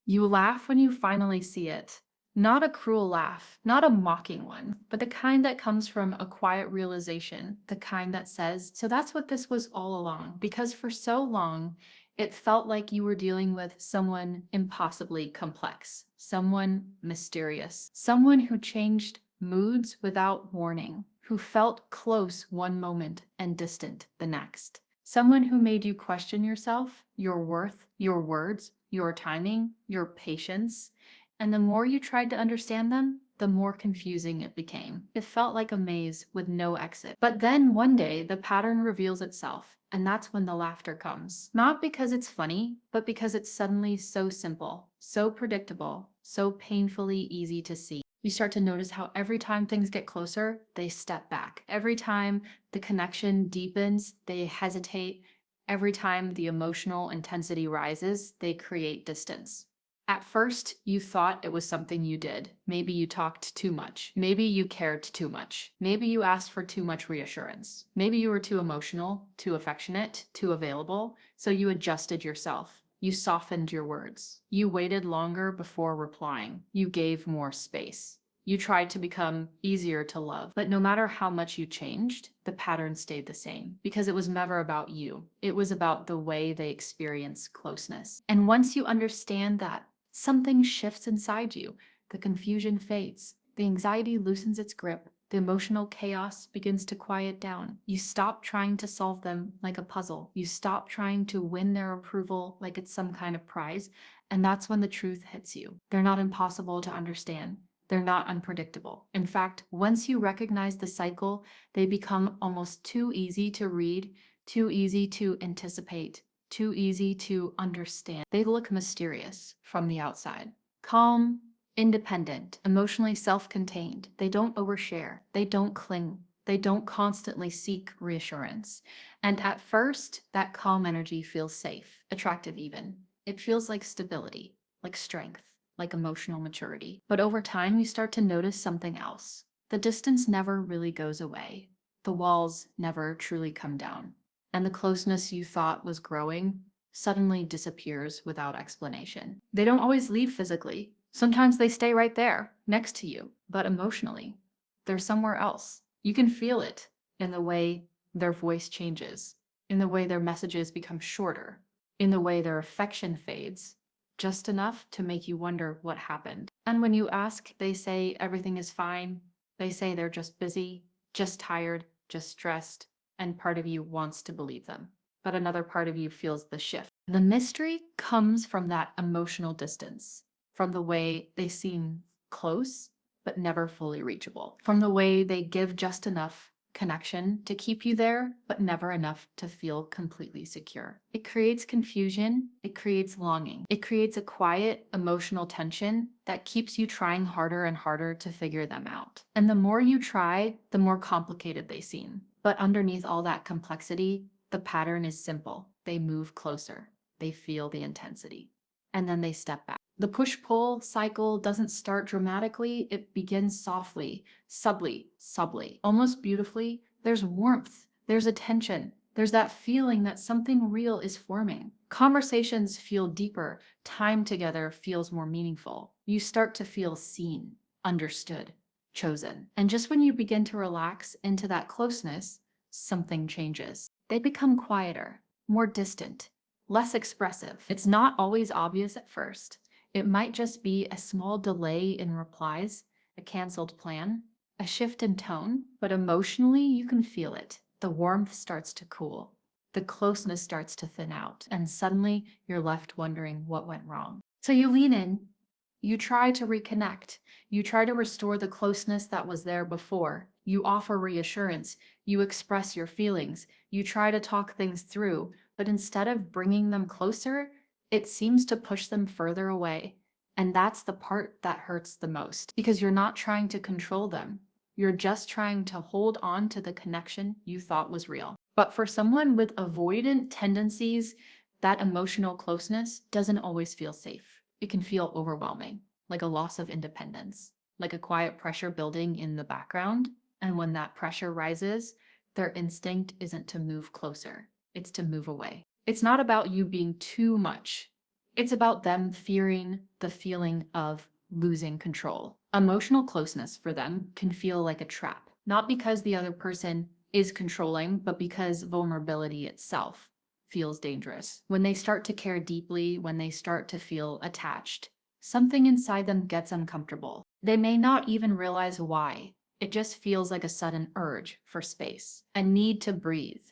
You laugh when you finally see it. Not a cruel laugh, not a mocking one, but the kind that comes from a quiet realization, the kind that says, so that's what this was all along. Because for so long, it felt like you were dealing with someone impossibly complex, someone mysterious, someone who changed moods without warning, who felt close one moment and distant the next. Someone who made you question yourself, your worth, your words, your timing, your patience. And the more you tried to understand them, the more confusing it became. It felt like a maze with no exit. But then one day, the pattern reveals itself, and that's when the laughter comes. Not because it's funny, but because it's suddenly so simple, so predictable, so painfully easy to see. You start to notice how every time things get closer, they step back. Every time the connection deepens, they hesitate. Every time the emotional intensity rises, they create distance. At first, you thought it was something you did. Maybe you talked too much. Maybe you cared too much. Maybe you asked for too much reassurance. Maybe you were too emotional, too affectionate, too available, so you adjusted yourself. You softened your words. You waited longer before replying. You gave more space. You tried to become easier to love. But no matter how much you changed, the pattern stayed the same because it was never about you. It was about the way they experience closeness. And once you understand that, something shifts inside you. The confusion fades. The anxiety loosens its grip. The emotional chaos begins to quiet down. You stop trying to solve them like a puzzle. You stop trying to win their approval like it's some kind of prize. And that's when the truth hits you. They're not impossible to understand. They're not unpredictable. In fact, once you recognize the cycle, they become almost too easy to read, too easy to anticipate, too easy to understand. They look mysterious from the outside. Calm, independent, emotionally self-contained. They don't overshare. They don't cling. They don't constantly seek reassurance. And at first, that calm energy feels safe, attractive even. It feels like stability, like strength, like emotional maturity. But over time, you start to notice something else. The distance never really goes away. The walls never truly come down. And the closeness you thought was growing suddenly disappears without explanation. They don't always leave physically. Sometimes they stay right there, next to you, but emotionally, they're somewhere else. You can feel it in the way their voice changes, in the way their messages become shorter, in the way their affection fades, just enough to make you wonder what happened. And when you ask, they say everything is fine. They say they're just busy, just tired, just stressed, and part of you wants to believe them. But another part of you feels the shift. The mystery comes from that emotional distance, from the way they seem close, but never fully reachable, from the way they give just enough connection to keep you there, but never enough to feel completely secure. It creates confusion, it creates longing, it creates a quiet emotional tension that keeps you trying harder and harder to figure them out. And the more you try, the more complicated they seem. But underneath all that complexity, the pattern is simple. They move closer, they feel the intensity, and then they step back. The push-pull cycle doesn't start dramatically, it begins softly, subtly, almost beautifully. There's warmth, there's attention, there's that feeling that something real is forming. Conversations feel deeper, time together feels more meaningful. You start to feel seen, understood, chosen. And just when you begin to relax into that closeness, something changes. They become quieter, more distant, less expressive. It's not always obvious at first. It might just be a small delay in replies, a canceled plan, a shift in tone, but emotionally you can feel it. The warmth starts to cool. The closeness starts to thin out, and suddenly you're left wondering what went wrong. So you lean in, you try to reconnect, you try to restore the closeness that was there before. You offer reassurance, you express your feelings, you try to talk things through, but instead of bringing them closer, it seems to push them further away. And that's the part that hurts the most, because you're not trying to control them. You're just trying to hold on to the connection you thought was real. But for someone with avoidant tendencies, that emotional closeness doesn't always feel safe. It can feel overwhelming, like a loss of independence, like a quiet pressure building in the background. And when that pressure rises, their instinct isn't to move closer, it's to move away. It's not about you being too much. It's about them fearing the feeling of losing control. Emotional closeness for them can feel like a trap, not because the other person is controlling, but because vulnerability itself feels dangerous. When they start to care deeply, when they start to feel attached, something inside them gets uncomfortable. They may not even realize why. It just feels like a sudden urge for space, a need to breathe,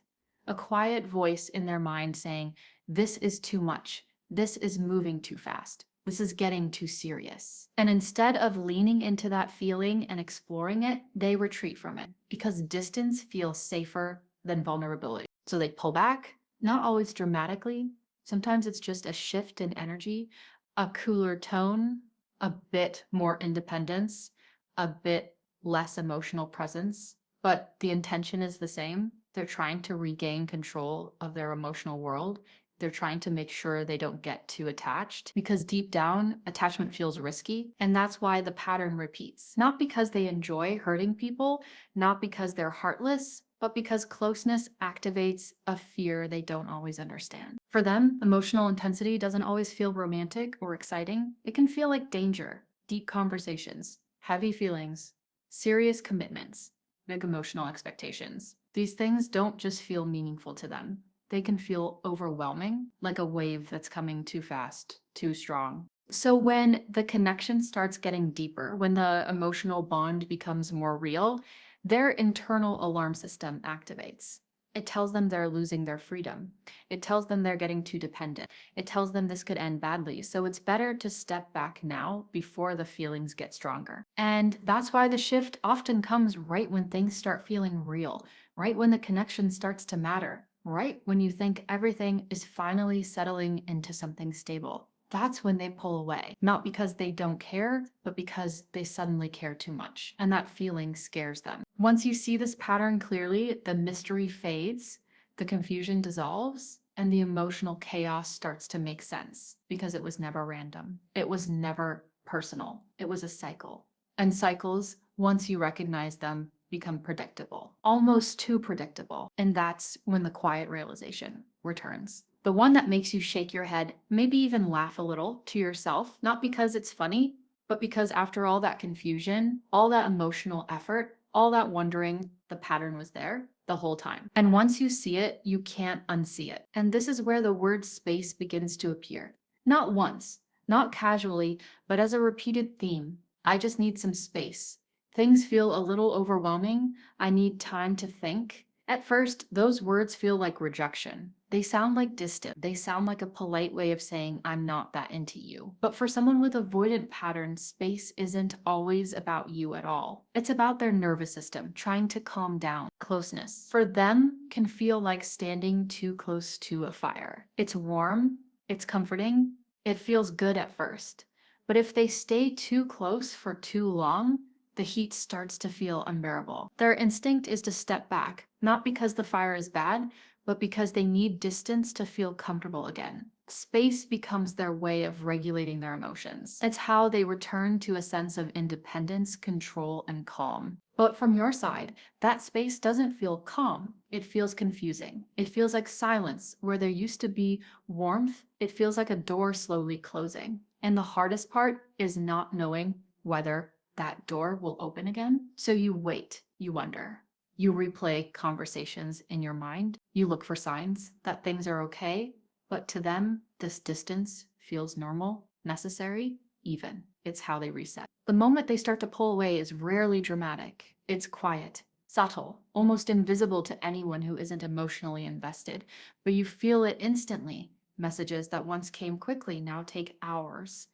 a quiet voice in their mind saying, "This is too much. This is moving too fast. This is getting too serious." And instead of leaning into that feeling and exploring it, they retreat from it because distance feels safer than vulnerability. So they pull back, not always dramatically. Sometimes it's just a shift in energy, a cooler tone, a bit more independence, a bit less emotional presence, but the intention is the same. They're trying to regain control of their emotional world. They're trying to make sure they don't get too attached because deep down, attachment feels risky. And that's why the pattern repeats. Not because they enjoy hurting people, not because they're heartless, but because closeness activates a fear they don't always understand. For them, emotional intensity doesn't always feel romantic or exciting. It can feel like danger, deep conversations, heavy feelings, serious commitments, big emotional expectations. These things don't just feel meaningful to them. They can feel overwhelming, like a wave that's coming too fast, too strong. So when the connection starts getting deeper, when the emotional bond becomes more real, their internal alarm system activates. It tells them they're losing their freedom. It tells them they're getting too dependent. It tells them this could end badly. So it's better to step back now before the feelings get stronger. And that's why the shift often comes right when things start feeling real, right when the connection starts to matter, right when you think everything is finally settling into something stable. That's when they pull away, not because they don't care, but because they suddenly care too much, and that feeling scares them. Once you see this pattern clearly, the mystery fades, the confusion dissolves, and the emotional chaos starts to make sense because it was never random. It was never personal. It was a cycle. And cycles, once you recognize them, become predictable, almost too predictable. And that's when the quiet realization returns. The one that makes you shake your head, maybe even laugh a little to yourself, not because it's funny, but because after all that confusion, all that emotional effort, all that wondering, the pattern was there the whole time. And once you see it, you can't unsee it. And this is where the word space begins to appear. Not once, not casually, but as a repeated theme. I just need some space. Things feel a little overwhelming. I need time to think. At first, those words feel like rejection. They sound like distant. They sound like a polite way of saying, "I'm not that into you." But for someone with avoidant patterns, space isn't always about you at all. It's about their nervous system trying to calm down. Closeness, for them, can feel like standing too close to a fire. It's warm, it's comforting, it feels good at first. But if they stay too close for too long, the heat starts to feel unbearable. Their instinct is to step back, not because the fire is bad, but because they need distance to feel comfortable again. Space becomes their way of regulating their emotions. It's how they return to a sense of independence, control, and calm. But from your side, that space doesn't feel calm. It feels confusing. It feels like silence. Where there used to be warmth, it feels like a door slowly closing. And the hardest part is not knowing whether that door will open again. So you wait, you wonder. You replay conversations in your mind. You look for signs that things are okay, but to them, this distance feels normal, necessary, even. It's how they reset. The moment they start to pull away is rarely dramatic. It's quiet, subtle, almost invisible to anyone who isn't emotionally invested, but you feel it instantly. Messages that once came quickly now take hours.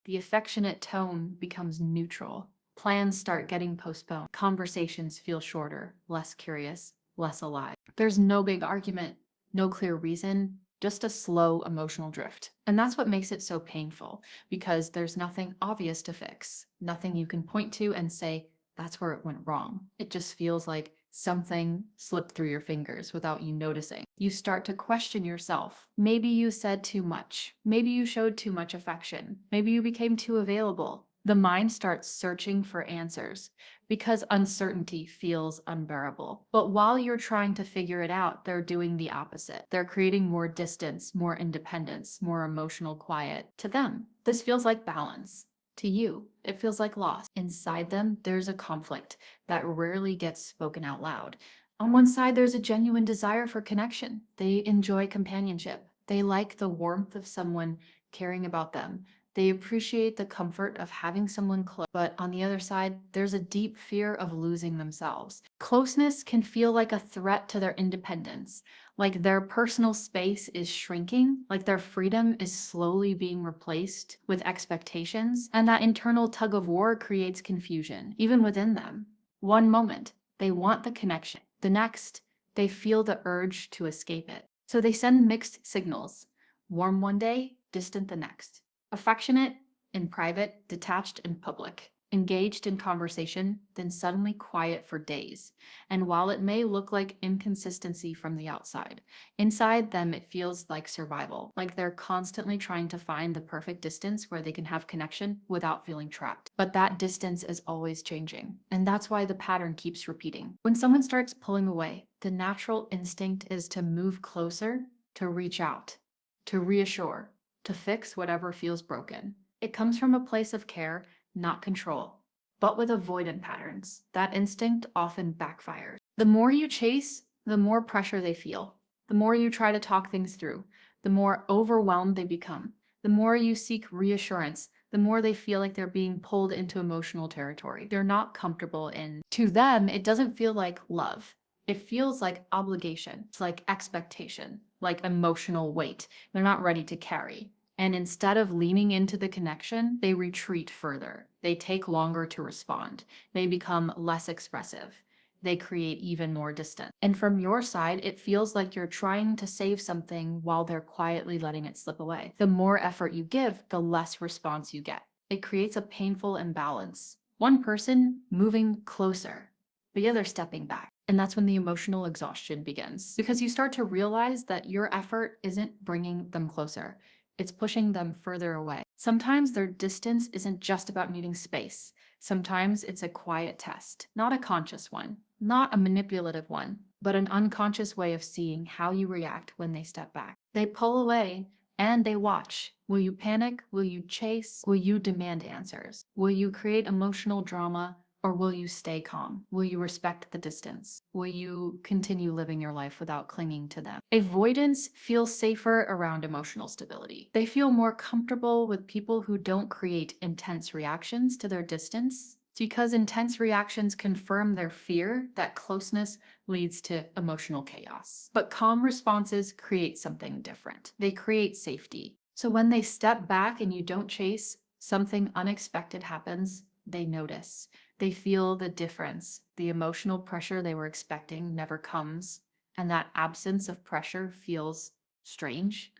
The affectionate tone becomes neutral. Plans start getting postponed. Conversations feel shorter, less curious, less alive. There's no big argument, no clear reason, just a slow emotional drift. And that's what makes it so painful, because there's nothing obvious to fix, nothing you can point to and say, that's where it went wrong. It just feels like something slipped through your fingers without you noticing. You start to question yourself. Maybe you said too much. Maybe you showed too much affection. Maybe you became too available. The mind starts searching for answers because uncertainty feels unbearable. But while you're trying to figure it out, they're doing the opposite. They're creating more distance, more independence, more emotional quiet. To them, this feels like balance. To you, it feels like loss. Inside them, there's a conflict that rarely gets spoken out loud. On one side, there's a genuine desire for connection. They enjoy companionship. They like the warmth of someone caring about them. They appreciate the comfort of having someone close, but on the other side, there's a deep fear of losing themselves. Closeness can feel like a threat to their independence, like their personal space is shrinking, like their freedom is slowly being replaced with expectations, and that internal tug of war creates confusion, even within them. One moment, they want the connection. The next, they feel the urge to escape it. So they send mixed signals: warm one day, distant the next. Affectionate in private, detached in public, engaged in conversation, then suddenly quiet for days. And while it may look like inconsistency from the outside, inside them it feels like survival, like they're constantly trying to find the perfect distance where they can have connection without feeling trapped. But that distance is always changing, and that's why the pattern keeps repeating. When someone starts pulling away, the natural instinct is to move closer, to reach out, to reassure, to fix whatever feels broken. It comes from a place of care, not control. But with avoidant patterns, that instinct often backfires. The more you chase, the more pressure they feel. The more you try to talk things through, the more overwhelmed they become. The more you seek reassurance, the more they feel like they're being pulled into emotional territory they're not comfortable in. To them, it doesn't feel like love. It feels like obligation. It's like expectation, like emotional weight they're not ready to carry. And instead of leaning into the connection, they retreat further. They take longer to respond. They become less expressive. They create even more distance. And from your side, it feels like you're trying to save something while they're quietly letting it slip away. The more effort you give, the less response you get. It creates a painful imbalance. One person moving closer, the other stepping back. And that's when the emotional exhaustion begins. Because you start to realize that your effort isn't bringing them closer. It's pushing them further away. Sometimes their distance isn't just about needing space. Sometimes it's a quiet test, not a conscious one, not a manipulative one, but an unconscious way of seeing how you react when they step back. They pull away and they watch. Will you panic? Will you chase? Will you demand answers? Will you create emotional drama? Or will you stay calm? Will you respect the distance? Will you continue living your life without clinging to them? Avoidants feel safer around emotional stability. They feel more comfortable with people who don't create intense reactions to their distance. It's because intense reactions confirm their fear that closeness leads to emotional chaos. But calm responses create something different. They create safety. So when they step back and you don't chase, something unexpected happens. They notice. They feel the difference. The emotional pressure they were expecting never comes, and that absence of pressure feels strange,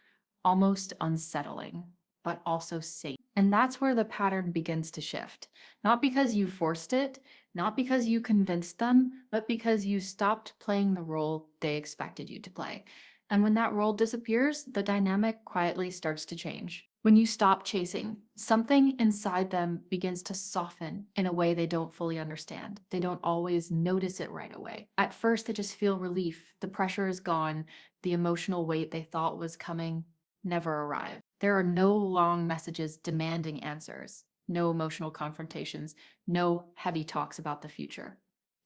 almost unsettling, but also safe. And that's where the pattern begins to shift. Not because you forced it, not because you convinced them, but because you stopped playing the role they expected you to play. And when that role disappears, the dynamic quietly starts to change. When you stop chasing, something inside them begins to soften in a way they don't fully understand. They don't always notice it right away. At first, they just feel relief. The pressure is gone. The emotional weight they thought was coming never arrived. There are no long messages demanding answers, no emotional confrontations, no heavy talks about the future,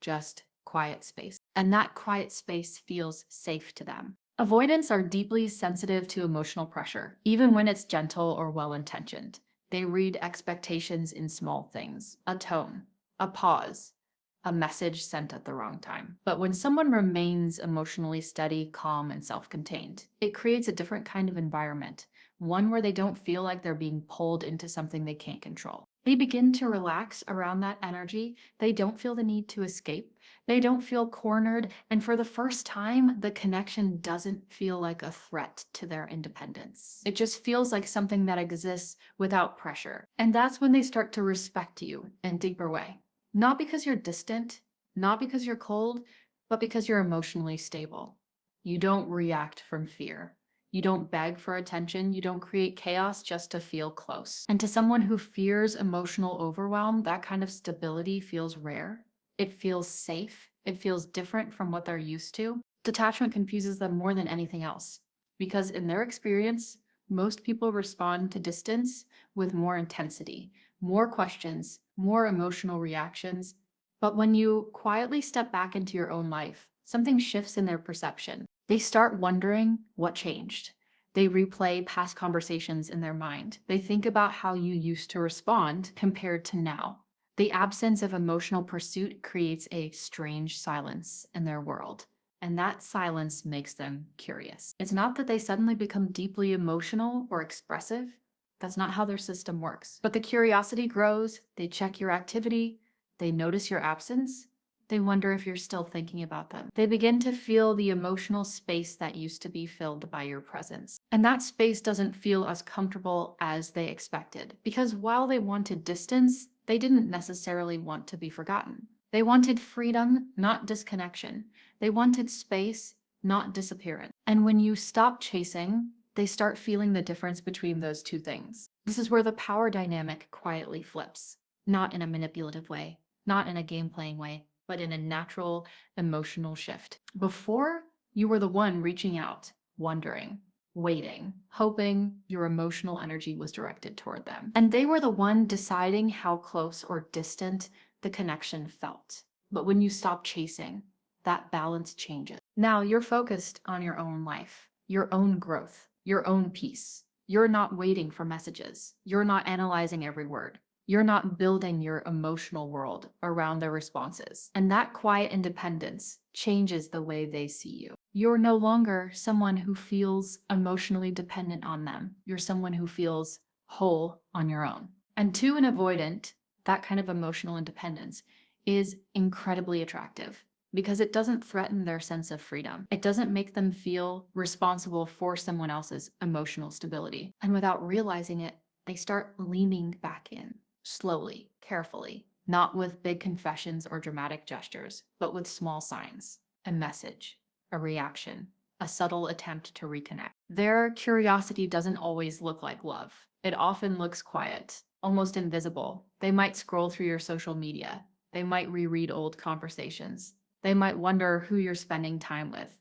just quiet space. And that quiet space feels safe to them. Avoidants are deeply sensitive to emotional pressure, even when it's gentle or well-intentioned. They read expectations in small things, a tone, a pause, a message sent at the wrong time. But when someone remains emotionally steady, calm, and self-contained, it creates a different kind of environment, one where they don't feel like they're being pulled into something they can't control. They begin to relax around that energy. They don't feel the need to escape. They don't feel cornered, and for the first time, the connection doesn't feel like a threat to their independence. It just feels like something that exists without pressure. And that's when they start to respect you in a deeper way. Not because you're distant, not because you're cold, but because you're emotionally stable. You don't react from fear. You don't beg for attention. You don't create chaos just to feel close. And to someone who fears emotional overwhelm, that kind of stability feels rare. It feels safe. It feels different from what they're used to. Detachment confuses them more than anything else because, in their experience, most people respond to distance with more intensity, more questions, more emotional reactions. But when you quietly step back into your own life, something shifts in their perception. They start wondering what changed. They replay past conversations in their mind. They think about how you used to respond compared to now. The absence of emotional pursuit creates a strange silence in their world, and that silence makes them curious. It's not that they suddenly become deeply emotional or expressive. That's not how their system works. But the curiosity grows, they check your activity, they notice your absence, they wonder if you're still thinking about them. They begin to feel the emotional space that used to be filled by your presence. And that space doesn't feel as comfortable as they expected, because while they wanted distance, they didn't necessarily want to be forgotten. They wanted freedom, not disconnection. They wanted space, not disappearance. And when you stop chasing, they start feeling the difference between those two things. This is where the power dynamic quietly flips, not in a manipulative way, not in a game playing way, but in a natural emotional shift. Before, you were the one reaching out, wondering, waiting, hoping your emotional energy was directed toward them. And they were the one deciding how close or distant the connection felt. But when you stop chasing, that balance changes. Now you're focused on your own life, your own growth, your own peace. You're not waiting for messages. You're not analyzing every word. You're not building your emotional world around their responses. And that quiet independence changes the way they see you. You're no longer someone who feels emotionally dependent on them. You're someone who feels whole on your own. And to an avoidant, that kind of emotional independence is incredibly attractive because it doesn't threaten their sense of freedom. It doesn't make them feel responsible for someone else's emotional stability. And without realizing it, they start leaning back in, slowly, carefully, not with big confessions or dramatic gestures, but with small signs, a message, a reaction, a subtle attempt to reconnect. Their curiosity doesn't always look like love. It often looks quiet, almost invisible. They might scroll through your social media. They might reread old conversations. They might wonder who you're spending time with.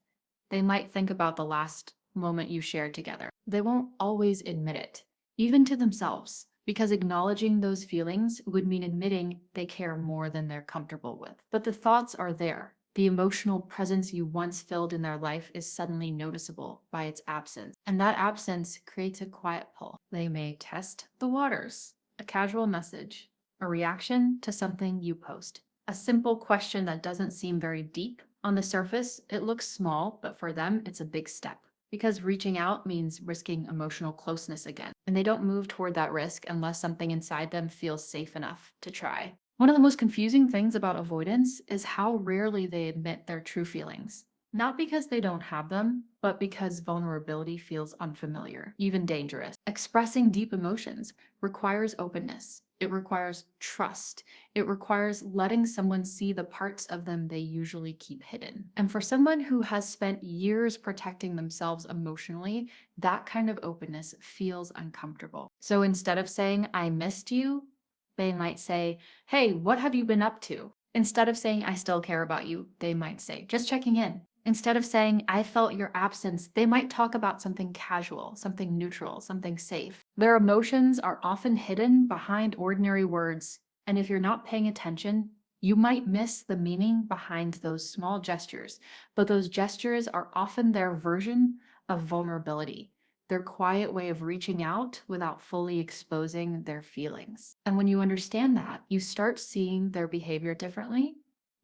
They might think about the last moment you shared together. They won't always admit it, even to themselves, because acknowledging those feelings would mean admitting they care more than they're comfortable with. But the thoughts are there. The emotional presence you once filled in their life is suddenly noticeable by its absence. And that absence creates a quiet pull. They may test the waters, a casual message, a reaction to something you post. A simple question that doesn't seem very deep. On the surface, it looks small, but for them, it's a big step. Because reaching out means risking emotional closeness again. And they don't move toward that risk unless something inside them feels safe enough to try. One of the most confusing things about avoidance is how rarely they admit their true feelings. Not because they don't have them, but because vulnerability feels unfamiliar, even dangerous. Expressing deep emotions requires openness. It requires trust. It requires letting someone see the parts of them they usually keep hidden. And for someone who has spent years protecting themselves emotionally, that kind of openness feels uncomfortable. So instead of saying, I missed you, they might say, hey, what have you been up to? Instead of saying, I still care about you, they might say, just checking in. Instead of saying, I felt your absence, they might talk about something casual, something neutral, something safe. Their emotions are often hidden behind ordinary words, and if you're not paying attention, you might miss the meaning behind those small gestures, but those gestures are often their version of vulnerability, their quiet way of reaching out without fully exposing their feelings. And when you understand that, you start seeing their behavior differently.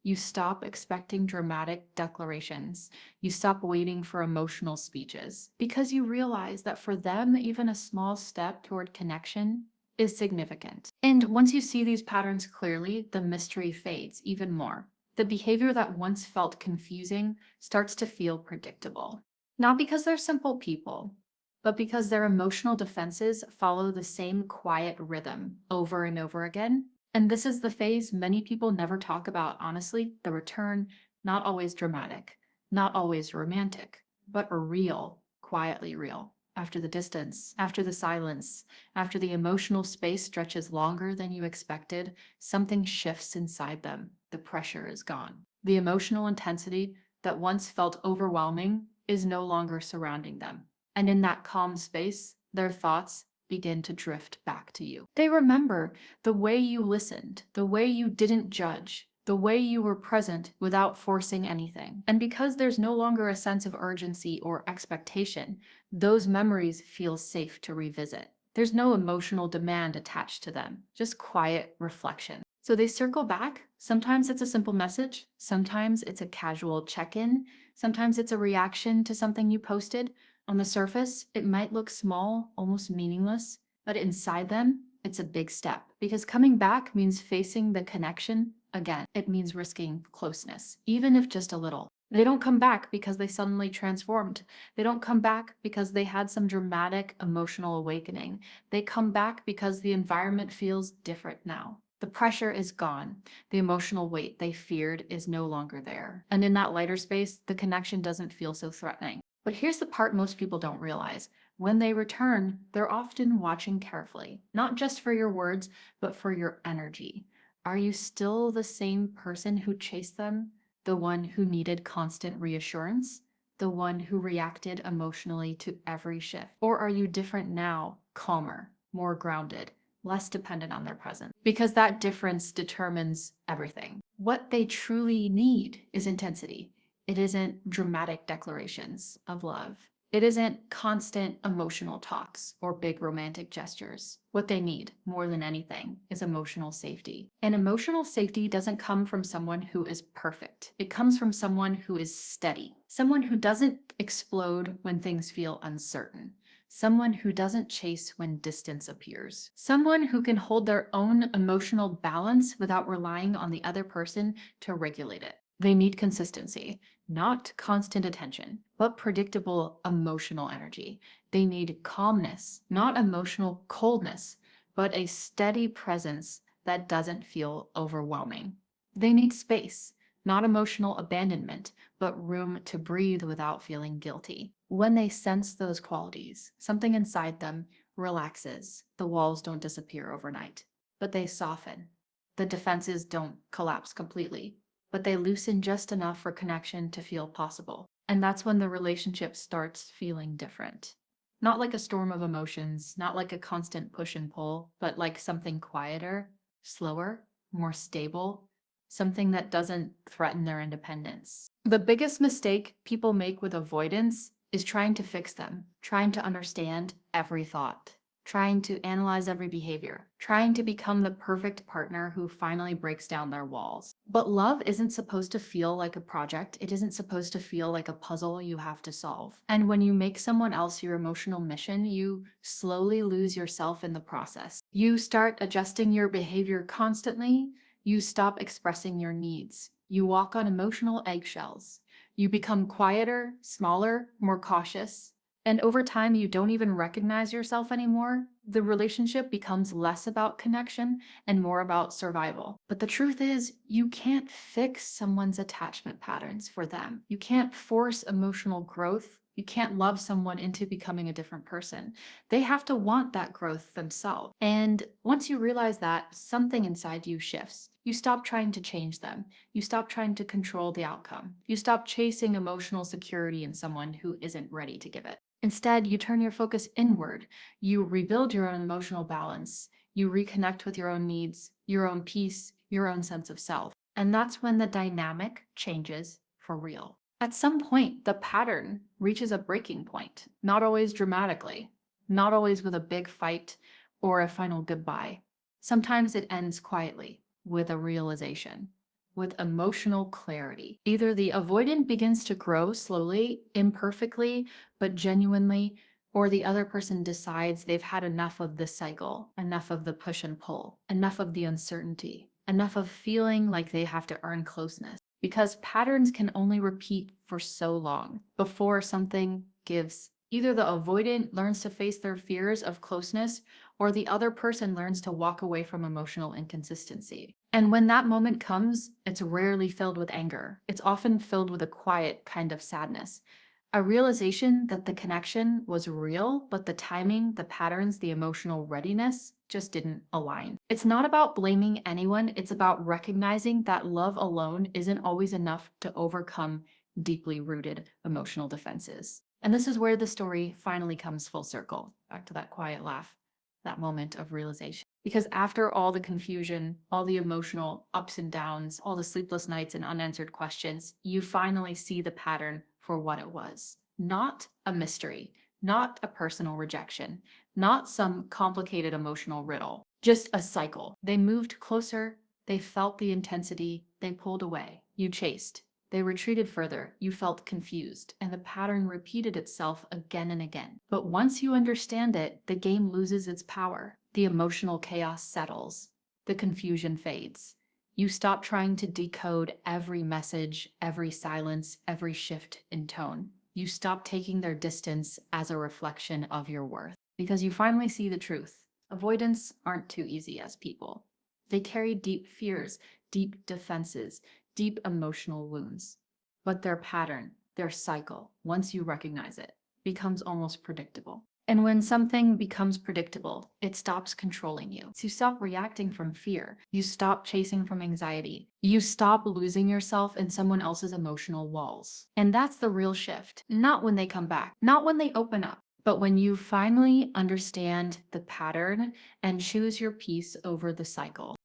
You stop expecting dramatic declarations. You stop waiting for emotional speeches because you realize that for them, even a small step toward connection is significant. And once you see these patterns clearly, the mystery fades even more. The behavior that once felt confusing starts to feel predictable. Not because they're simple people, but because their emotional defenses follow the same quiet rhythm over and over again. And this is the phase many people never talk about, honestly, the return, not always dramatic, not always romantic, but a real, quietly real. After the distance, after the silence, after the emotional space stretches longer than you expected, something shifts inside them. The pressure is gone. The emotional intensity that once felt overwhelming is no longer surrounding them. And in that calm space, their thoughts begin to drift back to you. They remember the way you listened, the way you didn't judge, the way you were present without forcing anything. And because there's no longer a sense of urgency or expectation, those memories feel safe to revisit. There's no emotional demand attached to them, just quiet reflection. So they circle back. Sometimes it's a simple message. Sometimes it's a casual check-in. Sometimes it's a reaction to something you posted. On the surface, it might look small, almost meaningless, but inside them, it's a big step. Because coming back means facing the connection again. It means risking closeness, even if just a little. They don't come back because they suddenly transformed. They don't come back because they had some dramatic emotional awakening. They come back because the environment feels different now. The pressure is gone. The emotional weight they feared is no longer there. And in that lighter space, the connection doesn't feel so threatening. But here's the part most people don't realize. When they return, they're often watching carefully, not just for your words, but for your energy. Are you still the same person who chased them? The one who needed constant reassurance? The one who reacted emotionally to every shift? Or are you different now, calmer, more grounded, less dependent on their presence? Because that difference determines everything. What they truly need is intensity. It isn't dramatic declarations of love. It isn't constant emotional talks or big romantic gestures. What they need, more than anything, is emotional safety. And emotional safety doesn't come from someone who is perfect. It comes from someone who is steady. Someone who doesn't explode when things feel uncertain. Someone who doesn't chase when distance appears. Someone who can hold their own emotional balance without relying on the other person to regulate it. They need consistency, not constant attention, but predictable emotional energy. They need calmness, not emotional coldness, but a steady presence that doesn't feel overwhelming. They need space, not emotional abandonment, but room to breathe without feeling guilty. When they sense those qualities, something inside them relaxes. The walls don't disappear overnight, but they soften. The defenses don't collapse completely, but they loosen just enough for connection to feel possible. And that's when the relationship starts feeling different. Not like a storm of emotions, not like a constant push and pull, but like something quieter, slower, more stable, something that doesn't threaten their independence. The biggest mistake people make with avoidance is trying to fix them, trying to understand every thought, trying to analyze every behavior, trying to become the perfect partner who finally breaks down their walls. But love isn't supposed to feel like a project. It isn't supposed to feel like a puzzle you have to solve. And when you make someone else your emotional mission, you slowly lose yourself in the process. You start adjusting your behavior constantly. You stop expressing your needs. You walk on emotional eggshells. You become quieter, smaller, more cautious. And over time, you don't even recognize yourself anymore. The relationship becomes less about connection and more about survival. But the truth is, you can't fix someone's attachment patterns for them. You can't force emotional growth. You can't love someone into becoming a different person. They have to want that growth themselves. And once you realize that, something inside you shifts. You stop trying to change them. You stop trying to control the outcome. You stop chasing emotional security in someone who isn't ready to give it. Instead, you turn your focus inward. You rebuild your own emotional balance. You reconnect with your own needs, your own peace, your own sense of self. And that's when the dynamic changes for real. At some point, the pattern reaches a breaking point, not always dramatically, not always with a big fight or a final goodbye. Sometimes it ends quietly with a realization, with emotional clarity. Either the avoidant begins to grow slowly, imperfectly, but genuinely, or the other person decides they've had enough of this cycle, enough of the push and pull, enough of the uncertainty, enough of feeling like they have to earn closeness. Because patterns can only repeat for so long before something gives. Either the avoidant learns to face their fears of closeness, or the other person learns to walk away from emotional inconsistency. And when that moment comes, it's rarely filled with anger. It's often filled with a quiet kind of sadness. A realization that the connection was real, but the timing, the patterns, the emotional readiness just didn't align. It's not about blaming anyone, it's about recognizing that love alone isn't always enough to overcome deeply rooted emotional defenses. And this is where the story finally comes full circle, back to that quiet laugh, that moment of realization. Because after all the confusion, all the emotional ups and downs, all the sleepless nights and unanswered questions, you finally see the pattern for what it was. Not a mystery, not a personal rejection, not some complicated emotional riddle, just a cycle. They moved closer, they felt the intensity, they pulled away. You chased. They retreated further, you felt confused, and the pattern repeated itself again and again. But once you understand it, the game loses its power. The emotional chaos settles. The confusion fades. You stop trying to decode every message, every silence, every shift in tone. You stop taking their distance as a reflection of your worth because you finally see the truth. Avoidants aren't too easy as people. They carry deep fears, deep defenses, deep emotional wounds. But their pattern, their cycle, once you recognize it, becomes almost predictable. And when something becomes predictable, it stops controlling you. So you stop reacting from fear. You stop chasing from anxiety. You stop losing yourself in someone else's emotional walls. And that's the real shift. Not when they come back, not when they open up, but when you finally understand the pattern and choose your peace over the cycle.